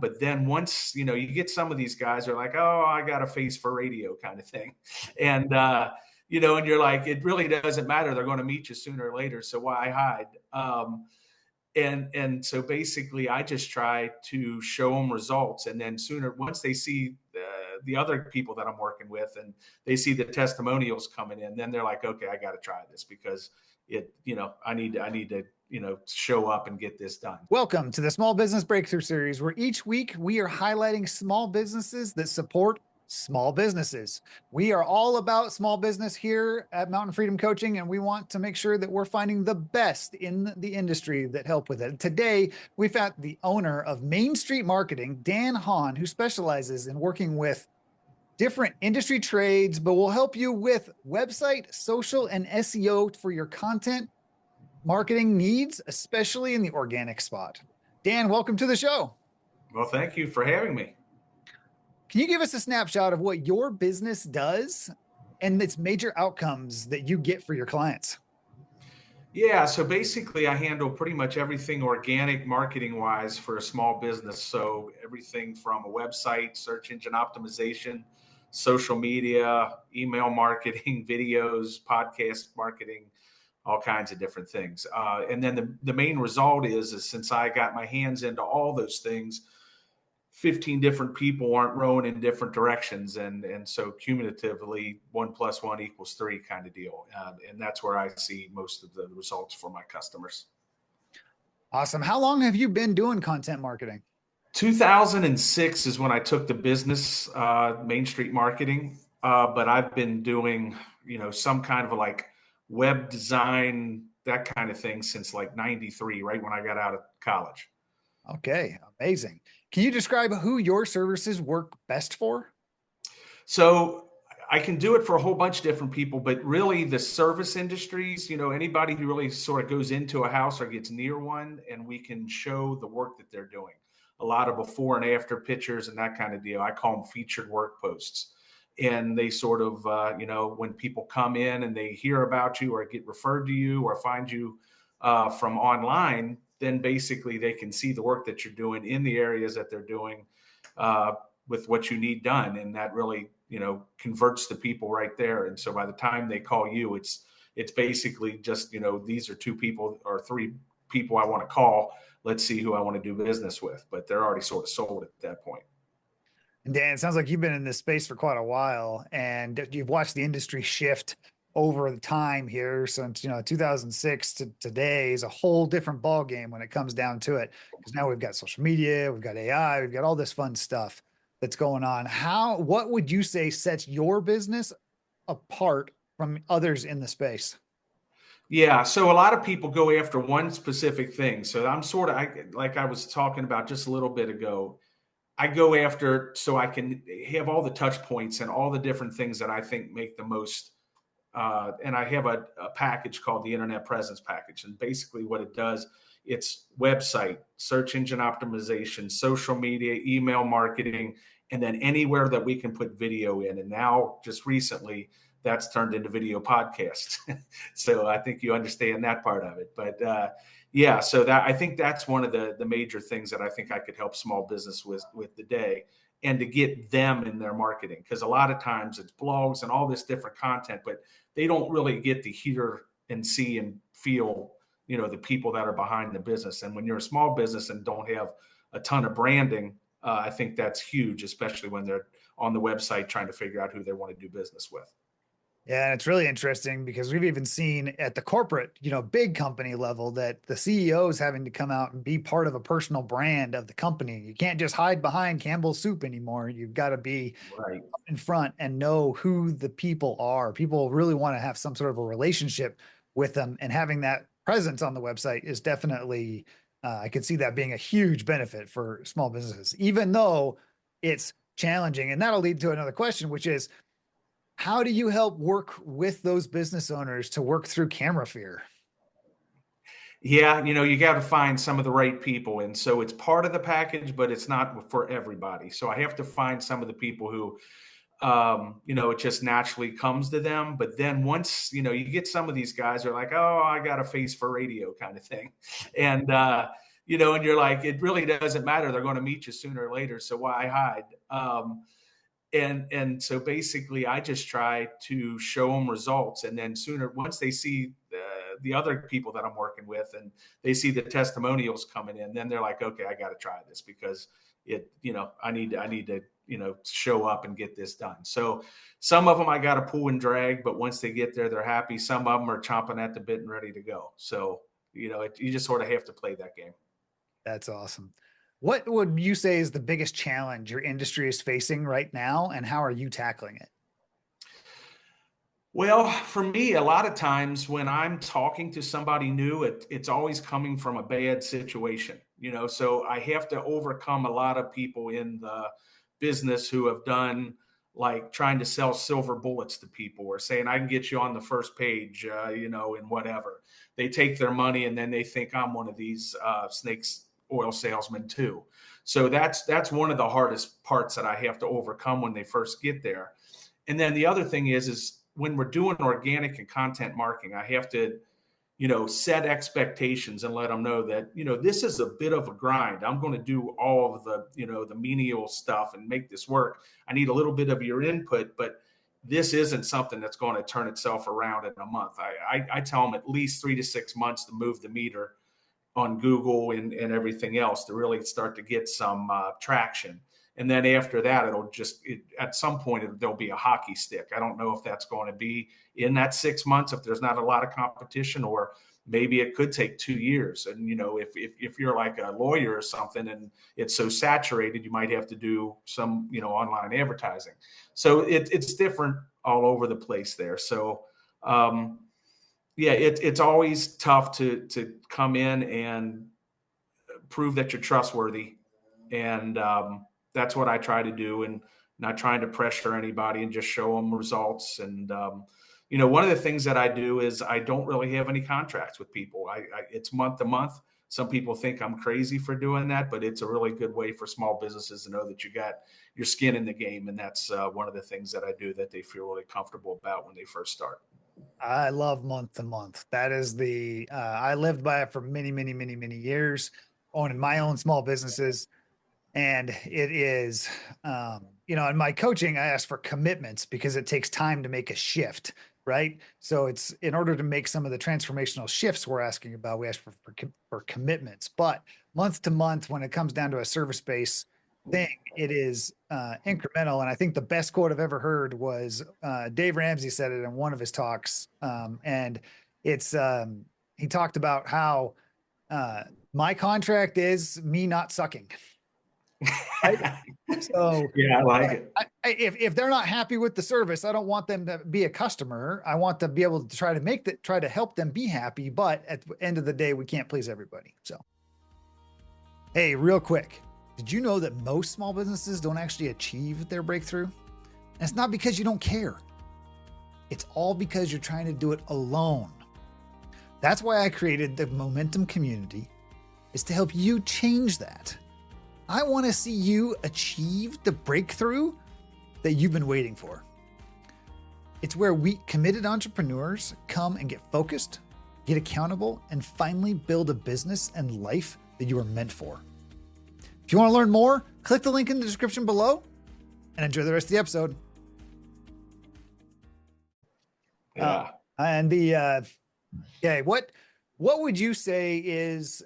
But then once, you get some of these guys are like, oh, I got a face for radio kind of thing. And, and you're like, it really doesn't matter. They're going to meet you sooner or later. So why hide? And so basically I just try to show them results. And then once they see the other people that I'm working with and they see the testimonials coming in, then they're like, okay, I got to try this because I need to, show up and get this done. Welcome to the Small Business Breakthrough Series, where each week we are highlighting small businesses that support small businesses. We are all about small business here at Mountain Freedom Coaching, and we want to make sure that we're finding the best in the industry that help with it. Today, we found the owner of Main Street Marketing, Dan Hahn, who specializes in working with different industry trades, but will help you with website, social, and SEO for your content marketing needs, especially in the organic spot. Dan, welcome to the show. Well, thank you for having me. Can you give us a snapshot of what your business does and its major outcomes that you get for your clients? Yeah, so basically I handle pretty much everything organic marketing wise for a small business. So everything from a website, search engine optimization, social media, email marketing, videos, podcast marketing, all kinds of different things. And then the main result is since I got my hands into all those things, 15 different people aren't rowing in different directions. And so cumulatively 1 + 1 = 3 kind of deal. And that's where I see most of the results for my customers. Awesome. How long have you been doing content marketing? 2006 is when I took the business, Main Street Marketing. But I've been doing, some kind of web design, that kind of thing since like 93, right when I got out of college. Okay, amazing. Can you describe who your services work best for? So I can do it for a whole bunch of different people, but really the service industries, anybody who really sort of goes into a house or gets near one, and we can show the work that they're doing. A lot of before and after pictures and that kind of deal. I call them featured work posts. And they sort of, when people come in and they hear about you or get referred to you or find you from online, then basically they can see the work that you're doing in the areas that they're doing with what you need done. And that really, converts the people right there. And so by the time they call you, it's basically just, these are 2 people or 3 people I want to call. Let's see who I want to do business with. But they're already sort of sold at that point. And Dan, it sounds like you've been in this space for quite a while, and you've watched the industry shift over the time here since 2006 to today is a whole different ball game when it comes down to it. Because now we've got social media, we've got AI, we've got all this fun stuff that's going on. What would you say sets your business apart from others in the space? Yeah, so a lot of people go after one specific thing. So I'm sort of like I was talking about just a little bit ago. I go after so I can have all the touch points and all the different things that I think make the most. And I have a package called the Internet Presence Package. And basically what it does, it's website, search engine optimization, social media, email marketing, and then anywhere that we can put video in. And now just recently, that's turned into video podcasts. So I think you understand that part of it. But yeah, so that I think that's one of the major things that I think I could help small business with today, and to get them in their marketing. Because a lot of times it's blogs and all this different content, but they don't really get to hear and see and feel, the people that are behind the business. And when you're a small business and don't have a ton of branding, I think that's huge, especially when they're on the website trying to figure out who they want to do business with. Yeah, and it's really interesting because we've even seen at the corporate, big company level that the CEO is having to come out and be part of a personal brand of the company. You can't just hide behind Campbell's Soup anymore. You've got to be right in front and know who the people are. People really want to have some sort of a relationship with them, and having that presence on the website is definitely, I could see that being a huge benefit for small businesses, even though it's challenging. And that'll lead to another question, which is, how do you help work with those business owners to work through camera fear? Yeah, you got to find some of the right people. And so it's part of the package, but it's not for everybody. So I have to find some of the people who, it just naturally comes to them. But then once, you get some of these guys are like, oh, I got a face for radio kind of thing. And, and you're like, it really doesn't matter. They're going to meet you sooner or later. So why hide? And so basically I just try to show them results, and then once they see the other people that I'm working with and they see the testimonials coming in, then they're like, okay, I got to try this because I need to show up and get this done. So some of them I got to pull and drag, but once they get there, they're happy. Some of them are chomping at the bit and ready to go. So you just sort of have to play that game. That's awesome. What would you say is the biggest challenge your industry is facing right now, and how are you tackling it? Well, for me, a lot of times when I'm talking to somebody new, it's always coming from a bad situation, so I have to overcome a lot of people in the business who have done like trying to sell silver bullets to people or saying, I can get you on the first page, and whatever. They take their money and then they think I'm one of these snakes oil salesmen too. So that's one of the hardest parts that I have to overcome when they first get there. And then the other thing is when we're doing organic and content marketing, I have to, set expectations and let them know that, this is a bit of a grind. I'm going to do all of the, the menial stuff and make this work. I need a little bit of your input, but this isn't something that's going to turn itself around in a month. I tell them at least 3 to 6 months to move the meter on Google and everything else to really start to get some traction. And then after that, at some point, there'll be a hockey stick. I don't know if that's going to be in that 6 months, if there's not a lot of competition, or maybe it could take 2 years. And, if you're like a lawyer or something and it's so saturated, you might have to do some, online advertising. So it's different all over the place there. So, yeah, it's always tough to come in and prove that you're trustworthy. And that's what I try to do, and not trying to pressure anybody and just show them results. And, one of the things that I do is I don't really have any contracts with people. It's month to month. Some people think I'm crazy for doing that, but it's a really good way for small businesses to know that you got your skin in the game. And that's one of the things that I do that they feel really comfortable about when they first start. I love month to month. That is I lived by it for many, many, many, many years, owning my own small businesses. And it is, in my coaching, I ask for commitments because it takes time to make a shift, right? So it's in order to make some of the transformational shifts we're asking about, we ask for commitments. But month to month, when it comes down to a service-based thing, it is incremental. And I think the best quote I've ever heard was Dave Ramsey said it in one of his talks. And it's he talked about how my contract is me not sucking. Right? So Yeah, I like it. If they're not happy with the service, I don't want them to be a customer. I want to be able to try to help them be happy. But at the end of the day, we can't please everybody. So, hey, real quick, did you know that most small businesses don't actually achieve their breakthrough? And it's not because you don't care. It's all because you're trying to do it alone. That's why I created the Momentum Community, is to help you change that. I want to see you achieve the breakthrough that you've been waiting for. It's where we committed entrepreneurs come and get focused, get accountable, and finally build a business and life that you are meant for. If you want to learn more, click the link in the description below and enjoy the rest of the episode. Yeah. What would you say is,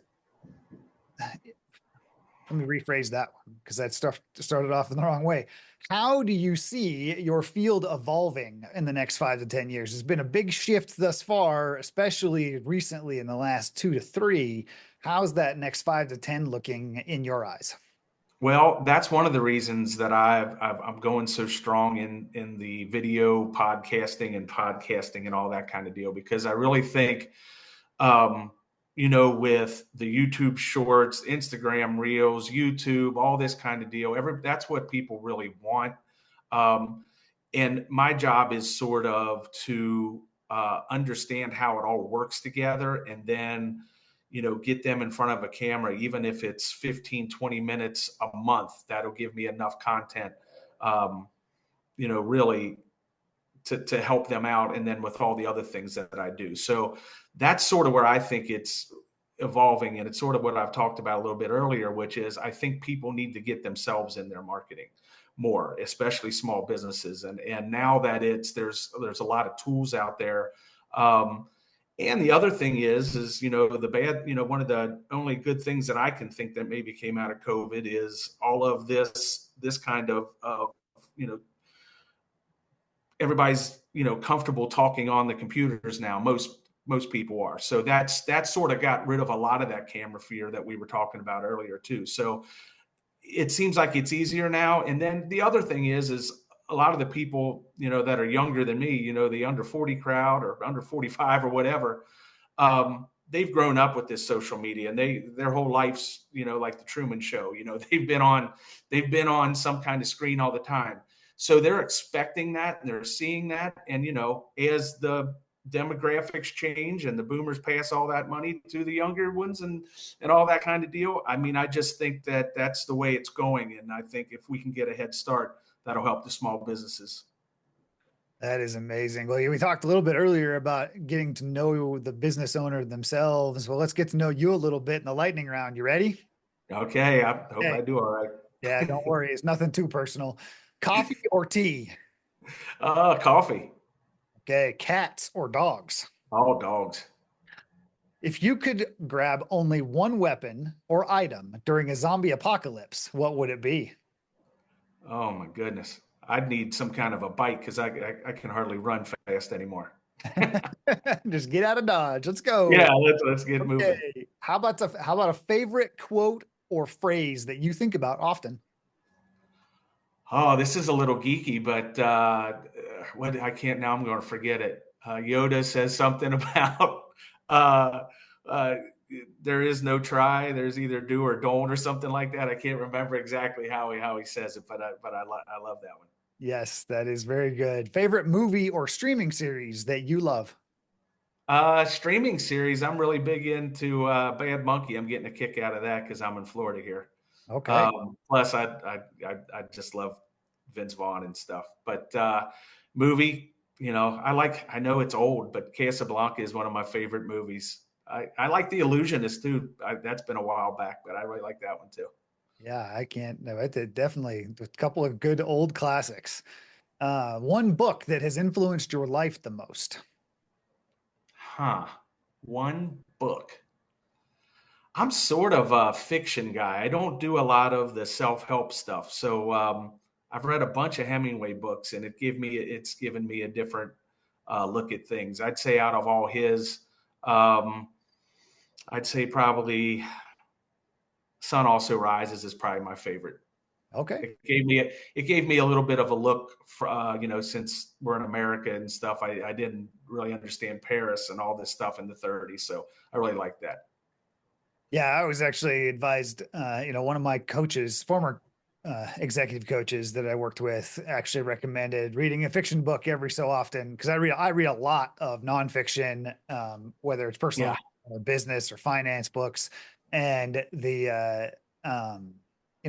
let me rephrase that one because that stuff started off in the wrong way. How do you see your field evolving in the next 5 to 10 years? There's been a big shift thus far, especially recently in the last 2 to 3. How's that next 5 to 10 looking in your eyes? Well, that's one of the reasons that I'm going so strong in the video podcasting and all that kind of deal, because I really think, with the YouTube shorts, Instagram reels, YouTube, all this kind of deal, that's what people really want. And my job is sort of to understand how it all works together, and then get them in front of a camera, even if it's 15, 20 minutes a month. That'll give me enough content, really to help them out. And then with all the other things that I do. So that's sort of where I think evolving, and it's sort of what I've talked about a little bit earlier, which is I think people need to get themselves in their marketing more, especially small businesses. And now that there's a lot of tools out there. And the other thing is the bad, one of the only good things that I can think that maybe came out of COVID is all of this kind of you know everybody's comfortable talking on the computers now. Most people are. So that sort of got rid of a lot of that camera fear that we were talking about earlier too. So it seems like it's easier now. And then the other thing is a lot of the people, that are younger than me, the under 40 crowd or under 45 or whatever, they've grown up with this social media, and their whole life's, like the Truman Show, they've been on some kind of screen all the time. So they're expecting that and they're seeing that. And, as the demographics change and the boomers pass all that money to the younger ones and all that kind of deal. I mean, I just think that that's the way it's going. And I think if we can get a head start, that'll help the small businesses. That is amazing. Well, we talked a little bit earlier about getting to know the business owner themselves. Well, let's get to know you a little bit in the lightning round. You ready? Okay. I hope Hey, I do all right. yeah, don't worry. It's nothing too personal. Coffee or tea? Coffee. Okay, cats or dogs? All dogs. If you could grab only one weapon or item during a zombie apocalypse, what would it be? Oh my goodness. I'd need some kind of a bike because I can hardly run fast anymore. Just get out of Dodge. Let's go. Yeah, let's get moving. Okay. How about a favorite quote or phrase that you think about often? Oh, this is a little geeky, but what I can't now. I'm going to forget it. Yoda says something about uh, uh, there is no try. There's either do or don't, or something like that. I can't remember exactly how he says it, but I love that one. Yes, that is very good. Favorite movie or streaming series that you love? Streaming series. I'm really big into Bad Monkey. I'm getting a kick out of that because I'm in Florida here. Okay. Plus, I just love Vince Vaughn and stuff. But movie, I know it's old, but Casablanca is one of my favorite movies. I like The Illusionist too. That's been a while back, but I really like that one too. Yeah, I can't. No, it definitely a couple of good old classics. One book that has influenced your life the most. Huh. One book. I'm sort of a fiction guy. I don't do a lot of the self-help stuff. So I've read a bunch of Hemingway books, and it's given me a different look at things. I'd say out of all his, um, I'd say probably Sun Also Rises is probably my favorite. Okay. It gave me a little bit of a look for, since we're in America and stuff. I didn't really understand Paris and all this stuff in the 30s, so I really like that. Yeah, I was actually advised, one of my coaches, former executive coaches that I worked with, actually recommended reading a fiction book every so often because I read a lot of nonfiction, whether it's personal Yeah, or business or finance books, and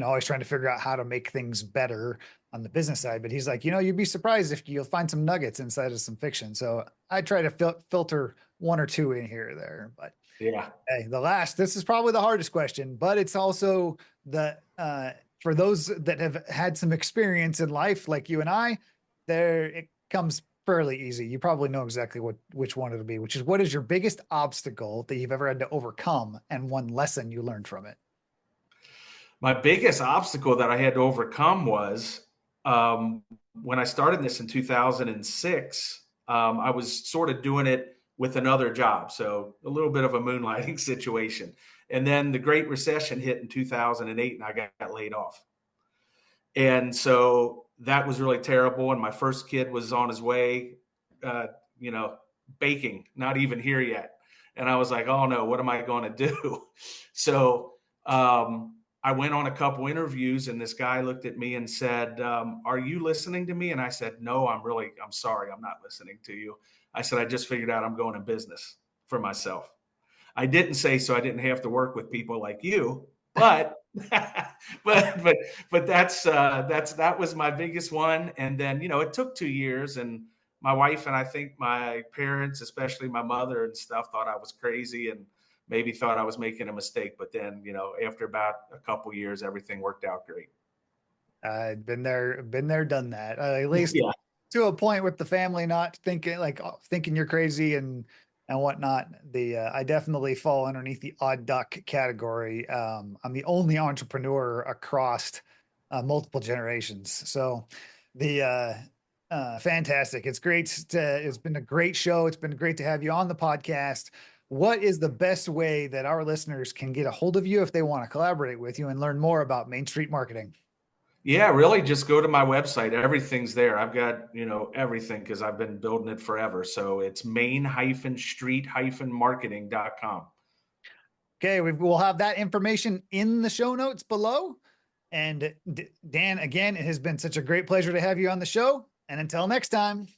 always trying to figure out how to make things better on the business side. But he's like, you'd be surprised if you'll find some nuggets inside of some fiction. So I try to filter one or two in here or there, but. yeah. Okay, this is probably the hardest question, but it's also for those that have had some experience in life, like you and I, it comes fairly easy. You probably know exactly which one it'll be, which is what is your biggest obstacle that you've ever had to overcome and one lesson you learned from it? My biggest obstacle that I had to overcome was when I started this in 2006. I was sort of doing it with another job, so a little bit of a moonlighting situation. And then the Great Recession hit in 2008, and I got laid off. And so that was really terrible. And my first kid was on his way, uh, you know, baking, not even here yet. And I was like, oh no, what am I going to do? So I went on a couple interviews, and this guy looked at me and said, are you listening to me? And I said, no, I'm sorry. I'm not listening to you. I said, I just figured out I'm going in business for myself. I didn't say so I didn't have to work with people like you, but but that was my biggest one. And then it took 2 years, and my wife and I think my parents, especially my mother and stuff, thought I was crazy. And maybe thought I was making a mistake, but then, after about a couple years, everything worked out great. I've been there, done that. At least Yeah. to a point with the family, not thinking thinking you're crazy and whatnot. I definitely fall underneath the odd duck category. I'm the only entrepreneur across multiple generations. So fantastic. It's been a great show. It's been great to have you on the podcast. What is the best way that our listeners can get a hold of you if they want to collaborate with you and learn more about Main Street marketing? Yeah, really just go to my website. Everything's there. I've got, everything because I've been building it forever. So it's main-street-marketing.com. Okay, we'll have that information in the show notes below. And Dan, again, it has been such a great pleasure to have you on the show. And until next time.